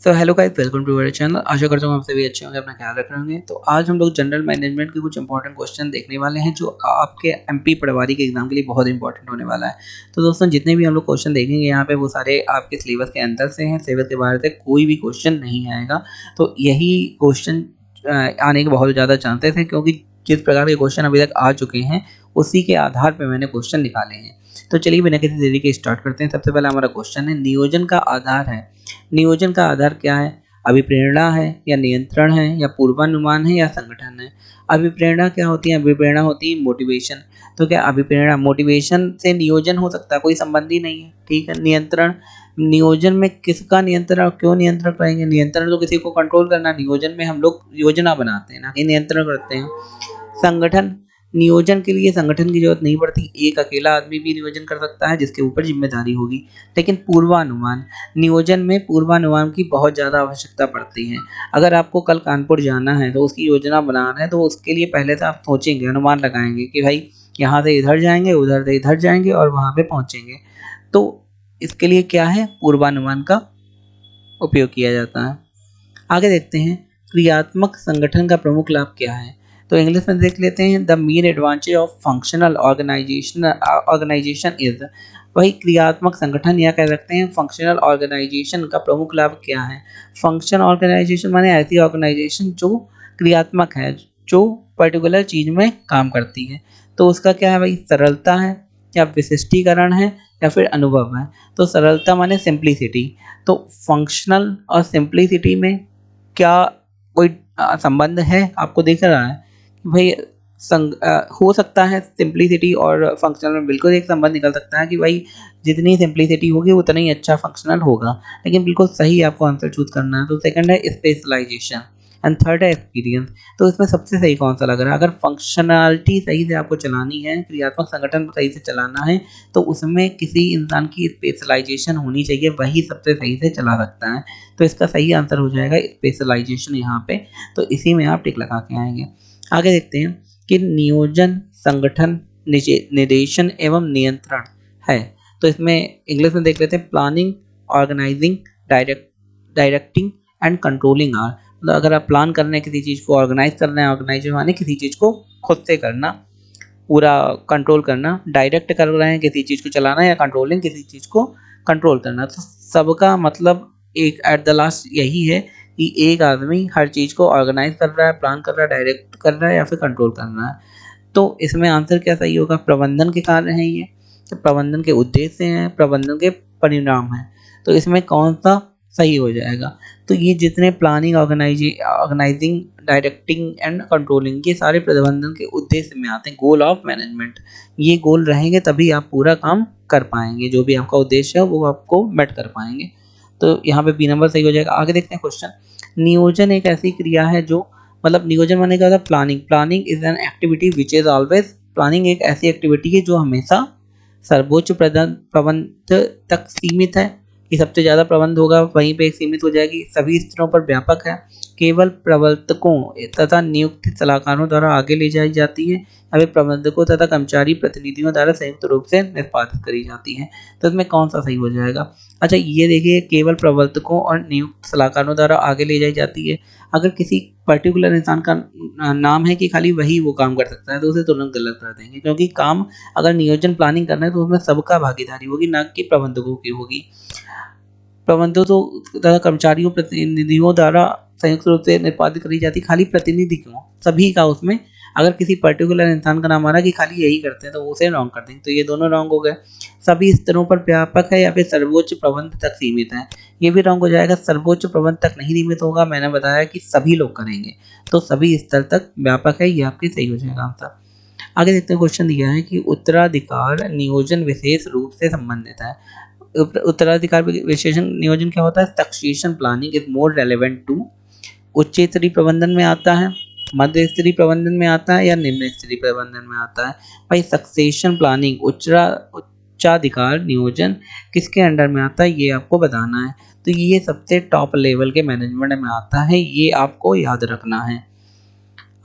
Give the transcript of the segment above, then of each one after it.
So hello guys, welcome to our channel. आशा करता हूँ आप सभी अच्छे होंगे, अपना ख्याल रख रहे होंगे। तो आज हम लोग जनरल मैनेजमेंट के कुछ इंपॉर्टेंट क्वेश्चन देखने वाले हैं जो आपके एमपी पटवारी के एग्जाम के लिए बहुत इंपॉर्टेंट होने वाला है। तो दोस्तों, जितने भी हम लोग क्वेश्चन देखेंगे यहाँ पे वो सारे आपके सिलेबस के अंदर से हैं, सिलेबस के बाहर से कोई भी क्वेश्चन नहीं आएगा। तो यही क्वेश्चन आने के बहुत ज़्यादा चांसेस हैं, क्योंकि जिस प्रकार के क्वेश्चन अभी तक आ चुके हैं उसी के आधार पर मैंने क्वेश्चन निकाले हैं। तो चलिए बिना किसी देरी के स्टार्ट करते हैं। सबसे पहला हमारा क्वेश्चन है, नियोजन का आधार है। नियोजन का आधार क्या है? अभिप्रेरणा है या नियंत्रण है या पूर्वानुमान है या संगठन है? अभिप्रेरणा क्या होती है? अभिप्रेरणा होती है मोटिवेशन। तो क्या अभिप्रेरणा मोटिवेशन से नियोजन हो सकता है? कोई संबंध ही नहीं है। ठीक है। नियंत्रण, नियोजन में किसका नियंत्रण और क्यों नियंत्रण करेंगे? नियंत्रण तो किसी को कंट्रोल करना, नियोजन में हम लोग योजना बनाते हैं ना कि नियंत्रण करते हैं। संगठन, नियोजन के लिए संगठन की जरूरत नहीं पड़ती, एक अकेला आदमी भी नियोजन कर सकता है जिसके ऊपर जिम्मेदारी होगी। लेकिन पूर्वानुमान, नियोजन में पूर्वानुमान की बहुत ज़्यादा आवश्यकता पड़ती है। अगर आपको कल कानपुर जाना है तो उसकी योजना बनाना है, तो उसके लिए पहले से आप सोचेंगे, अनुमान लगाएंगे कि भाई यहाँ से इधर जाएंगे, उधर से इधर जाएंगे और वहाँ पे पहुँचेंगे। तो इसके लिए क्या है? पूर्वानुमान का उपयोग किया जाता है। आगे देखते हैं, क्रियात्मक संगठन का प्रमुख लाभ क्या है? तो इंग्लिश में देख लेते हैं, the main advantage of functional organisation is. वही क्रियात्मक संगठन या कह सकते हैं फंक्शनल ऑर्गेनाइजेशन का प्रमुख लाभ क्या है? फंक्शन ऑर्गेनाइजेशन माने ऐसी ऑर्गेनाइजेशन जो क्रियात्मक है, जो पर्टिकुलर चीज में काम करती है। तो उसका क्या है भाई? सरलता है या विशिष्टीकरण है या फिर अनुभव है? तो सरलता माने सिंप्लिसिटी। तो फंक्शनल और सिंप्लिसिटी में क्या कोई संबंध है? आपको दिख रहा है कि भाई हो सकता है सिंप्लिसिटी और फंक्शनल में बिल्कुल एक संबंध निकल सकता है कि भाई जितनी सिंप्लिसिटी होगी उतना ही अच्छा फंक्शनल होगा। लेकिन बिल्कुल सही आपको आंसर चूज करना है। तो सेकंड है स्पेशलाइजेशन एंड थर्ड है एक्सपीरियंस। तो इसमें सबसे सही कौन सा लग रहा है? अगर फंक्शनलिटी सही से आपको चलानी है, क्रियात्मक संगठन सही से चलाना है, तो उसमें किसी इंसान की स्पेशलाइजेशन होनी चाहिए, वही सबसे सही से चला सकता है। तो इसका सही आंसर हो जाएगा स्पेशलाइजेशन यहाँ पे। तो इसी में आप टिक लगा के आएंगे। आगे देखते हैं कि नियोजन, संगठन, निर्देशन एवं नियंत्रण है। तो इसमें इंग्लिश में देख लेते हैं, planning, organising, directing and controlling are. मतलब अगर आप प्लान कर रहे हैं किसी चीज़ को, ऑर्गेनाइज कर रहे हैं, ऑर्गेनाइज माने किसी चीज़ को खुद से करना, पूरा कंट्रोल करना, डायरेक्ट कर रहे हैं किसी चीज़ को चलाना, या कंट्रोलिंग किसी चीज़ को कंट्रोल करना। तो सबका मतलब एक एट द लास्ट यही है कि एक आदमी हर चीज़ को ऑर्गेनाइज कर रहा है, प्लान कर रहा है, डायरेक्ट कर रहा है या फिर कंट्रोल कर रहा है। तो इसमें आंसर क्या सही होगा? प्रबंधन के कार्य हैं ये, तो प्रबंधन के उद्देश्य हैं, प्रबंधन के परिणाम हैं। तो इसमें कौन सा सही हो जाएगा? तो ये जितने planning, organising, directing and controlling, ये सारे प्रबंधन के उद्देश्य में आते हैं, गोल ऑफ मैनेजमेंट। ये गोल रहेंगे तभी आप पूरा काम कर पाएंगे, जो भी आपका उद्देश्य है वो आपको मेट कर पाएंगे। तो यहाँ पे बी नंबर सही हो जाएगा। आगे देखते हैं क्वेश्चन, नियोजन एक ऐसी क्रिया है जो, मतलब नियोजन माने क्या होता है? Planning. Planning is an activity which is always, planning एक ऐसी एक्टिविटी है जो हमेशा सर्वोच्च प्रबंध तक सीमित है, कि सबसे ज़्यादा प्रबंध होगा वहीं पे सीमित हो जाएगी, सभी स्तरों पर व्यापक है, केवल प्रवर्तकों तथा नियुक्त सलाहकारों द्वारा आगे ले जाई जाती है, अभी प्रबंधकों तथा कर्मचारी प्रतिनिधियों द्वारा संयुक्त रूप से निष्पादित करी जाती है। तो इसमें कौन सा सही हो जाएगा? अच्छा, ये देखिए, केवल प्रवर्तकों और नियुक्त सलाहकारों द्वारा आगे ले जाई जाती है। अगर किसी पर्टिकुलर इंसान का नाम है कि खाली वही वो काम कर सकता है, तो उसे तुरंत गलत कर देंगे, क्योंकि काम अगर नियोजन प्लानिंग करना है तो उसमें सबका भागीदारी होगी, ना कि प्रबंधकों की होगी। प्रबंधकों तथा कर्मचारियों प्रतिनिधियों द्वारा संयुक्त रूप से निष्पादित करी जाती, खाली प्रतिनिधि क्यों? सभी का उसमें, अगर किसी पर्टिकुलर इंसान का नाम आ रहा है कि खाली यही करते हैं, तो उसे रॉन्ग कर देंगे। तो ये दोनों रॉन्ग हो गए। सभी स्तरों पर व्यापक है या फिर सर्वोच्च प्रबंध तक सीमित है, ये भी रॉन्ग हो जाएगा। सर्वोच्च प्रबंध तक नहीं सीमित होगा, मैंने बताया कि सभी लोग करेंगे, तो सभी स्तर तक व्यापक है, ये आपके सही हो जाएगा आंसर। आगे देखते हैं, क्वेश्चन दिया है कि उत्तराधिकार नियोजन विशेष रूप से संबंधित है। उत्तराधिकार विशेषण नियोजन क्या होता है? Succession planning is more relevant to, उच्च स्तरीय प्रबंधन में आता है, मध्य स्तरीय प्रबंधन में आता है या निम्न स्तरीय प्रबंधन में आता है? भाई सक्सेशन प्लानिंग, उच्चाधिकार नियोजन किसके अंडर में आता है, ये आपको बताना है। तो ये सबसे टॉप लेवल के मैनेजमेंट में आता है, ये आपको याद रखना है।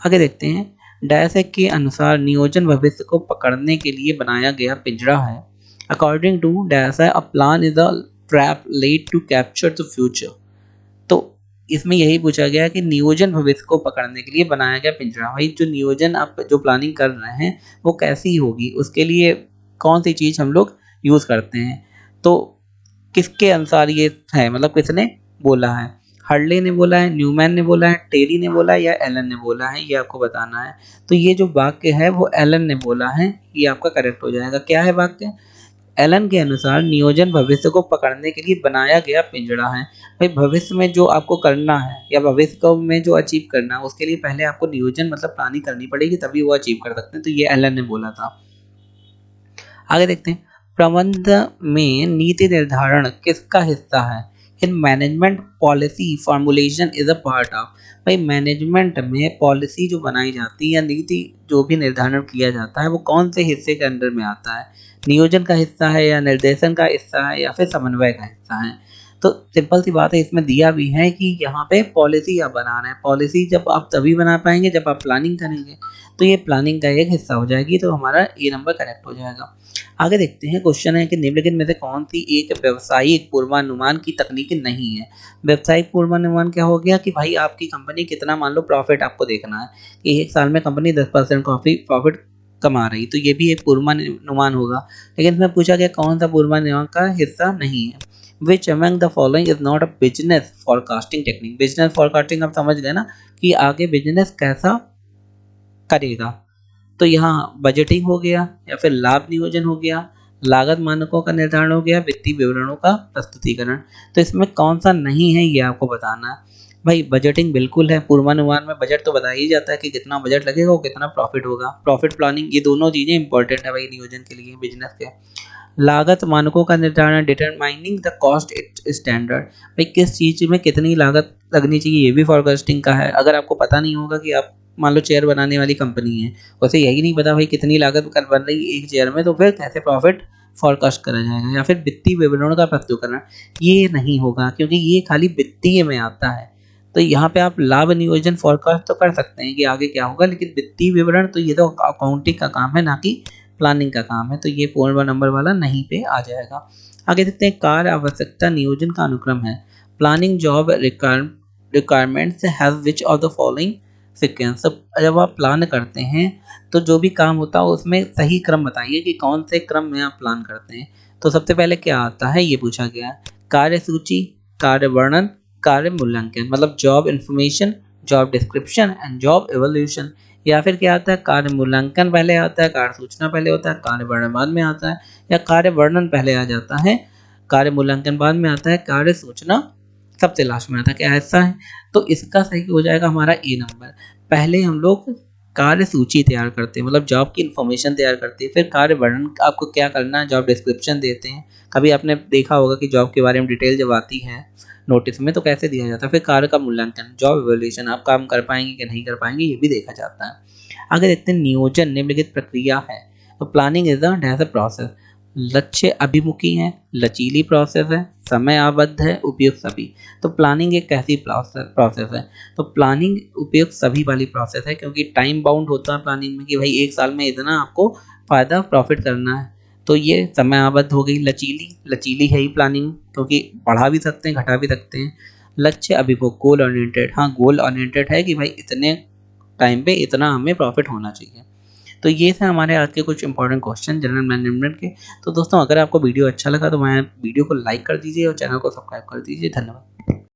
आगे देखते हैं, डायसेक के अनुसार नियोजन भविष्य को पकड़ने के लिए बनाया गया पिंजरा है। अकॉर्डिंग टू डायसेक, a plan is a trap laid to capture the future. तो इसमें यही पूछा गया कि नियोजन भविष्य को पकड़ने के लिए बनाया गया पिंजरा। भाई जो नियोजन आप जो प्लानिंग कर रहे हैं वो कैसी होगी, उसके लिए कौन सी चीज़ हम लोग यूज़ करते हैं। तो किसके अनुसार ये है, मतलब किसने बोला है, हर्ले ने बोला है, न्यूमैन ने बोला है, टेरी ने बोला है या एलन ने बोला है, ये आपको बताना है। तो ये जो वाक्य है वो एलन ने बोला है, ये आपका करेक्ट हो जाएगा। क्या है वाक्य? एलन के अनुसार नियोजन भविष्य को पकड़ने के लिए बनाया गया पिंजड़ा है। भाई भविष्य में जो आपको करना है या भविष्य को में जो अचीव करना है उसके लिए पहले आपको नियोजन मतलब प्लानिंग करनी पड़ेगी, तभी वो अचीव कर सकते हैं। तो ये एलन ने बोला था। आगे देखते हैं, प्रबंध में नीति निर्धारण किसका हिस्सा है? In management policy formulation is a part of. भाई मैनेजमेंट में पॉलिसी जो बनाई जाती है या नीति जो भी निर्धारण किया जाता है वो कौन से हिस्से के अंडर में आता है? नियोजन का हिस्सा है या निर्देशन का हिस्सा है या फिर समन्वय का हिस्सा है? तो सिंपल सी बात है, इसमें दिया भी है कि यहाँ पे पॉलिसी आप बना रहे हैं। पॉलिसी जब आप तभी बना पाएंगे जब आप प्लानिंग करेंगे, तो ये प्लानिंग का एक हिस्सा हो जाएगी। तो हमारा ए नंबर करेक्ट हो जाएगा। आगे देखते हैं, क्वेश्चन है कि निम्नलिखित में से कौन सी एक व्यावसायिक पूर्वानुमान की तकनीक नहीं है? व्यावसायिक पूर्वानुमान क्या हो गया कि भाई आपकी कंपनी कितना, मान लो प्रॉफिट आपको देखना है कि एक साल में कंपनी 10% कॉफी प्रॉफिट कमा रही, तो ये भी एक पूर्वानुमान होगा। लेकिन इसमें पूछा गया कौन सा पूर्वानुमान का हिस्सा नहीं है। Which among the following is not a business forecasting technique. Business forecasting आप समझ गए ना कि आगे बिजनेस कैसा करेगा। तो यहाँ बजटिंग हो गया या फिर लाभ नियोजन हो गया, लागत मानकों का निर्धारण हो गया, वित्तीय विवरणों का प्रस्तुतिकरण। तो इसमें कौन सा नहीं है ये आपको बताना है। भाई बजटिंग बिल्कुल है, पूर्वानुमान में बजट तो बताया ही जाता है कि कितना बजट लगेगा और कितना प्रॉफिट होगा। प्रॉफिट प्लानिंग, ये दोनों चीज़ें इंपॉर्टेंट है भाई नियोजन के लिए बिजनेस के। लागत मानकों का निर्धारण, डिटरमाइनिंग द कॉस्ट स्टैंडर्ड। भाई किस चीज़ में कितनी लागत लगनी चाहिए ये भी फोरकास्टिंग का है। अगर आपको पता नहीं होगा कि आप मान लो चेयर बनाने वाली कंपनी है, उसे यही नहीं पता भाई कितनी लागत कर बन रही है एक चेयर में, तो फिर कैसे प्रॉफिट फोरकास्ट करा जाएगा। या फिर वित्तीय विवरणों का प्रस्तुतिकरण, ये नहीं होगा क्योंकि ये खाली वित्तीय में आता है। तो यहाँ पे आप लाभ नियोजन फोरकास्ट तो कर सकते हैं कि आगे क्या होगा, लेकिन वित्तीय विवरण तो ये तो अकाउंटिंग का काम है, ना कि प्लानिंग का काम है। तो ये 4 नंबर वाला नहीं पे आ जाएगा। आगे देखते हैं, कार्य आवश्यकता नियोजन का अनुक्रम है। Planning job requirements have which of the following sequence. जब आप प्लान करते हैं तो जो भी काम होता है उसमें सही क्रम बताइए कि कौन से क्रम में आप प्लान करते हैं। तो सबसे पहले क्या आता है ये पूछा गया है, कार्य सूची, कार्य वर्णन, कार्य मूल्यांकन, मतलब job information, job description and job evolution. या फिर क्या आता है, कार्य मूल्यांकन पहले आता है, कार्य सूचना पहले होता है, कार्य वर्णन बाद में आता है, या कार्य वर्णन पहले आ जाता है, कार्य मूल्यांकन बाद में आता है, कार्य सूचना सबसे लास्ट में आता है। क्या हिस्सा है? तो इसका सही हो जाएगा हमारा ए नंबर। पहले हम लोग कार्य सूची तैयार करते हैं, मतलब जॉब की इन्फॉर्मेशन तैयार करते हैं, फिर कार्य वर्णन आपको क्या करना है, जॉब डिस्क्रिप्शन देते हैं। कभी आपने देखा होगा कि जॉब के बारे में डिटेल जब आती है नोटिस में तो कैसे दिया जाता है, फिर कार्य का मूल्यांकन, जॉब इवैल्यूएशन, आप काम कर पाएंगे कि नहीं कर पाएंगे ये भी देखा जाता है। आगे देखते हैं, नियोजन निम्नलिखित प्रक्रिया है। तो प्लानिंग इज द प्रोसेस। लक्ष्य अभिमुखी है, लचीली प्रोसेस है, समय आबद्ध है, उपयुक्त सभी। तो प्लानिंग एक कैसी प्रोसेस है? तो प्लानिंग उपयुक्त सभी वाली प्रोसेस है, क्योंकि टाइम बाउंड होता है प्लानिंग में कि भाई एक साल में इतना आपको फायदा प्रॉफिट करना है। तो ये समय आबद्ध हो गई। लचीली, लचीली है ही प्लानिंग, क्योंकि बढ़ा भी सकते हैं घटा भी सकते हैं। लक्ष्य अभिमुख, गोल ओरिएंटेड, हाँ गोल ओरिएंटेड है कि भाई इतने टाइम पे इतना हमें प्रॉफिट होना चाहिए। तो ये थे हमारे आज के कुछ इंपॉर्टेंट क्वेश्चन जनरल मैनेजमेंट के। तो दोस्तों अगर आपको वीडियो अच्छा लगा तो मैं वीडियो को लाइक कर दीजिए और चैनल को सब्सक्राइब कर दीजिए। धन्यवाद।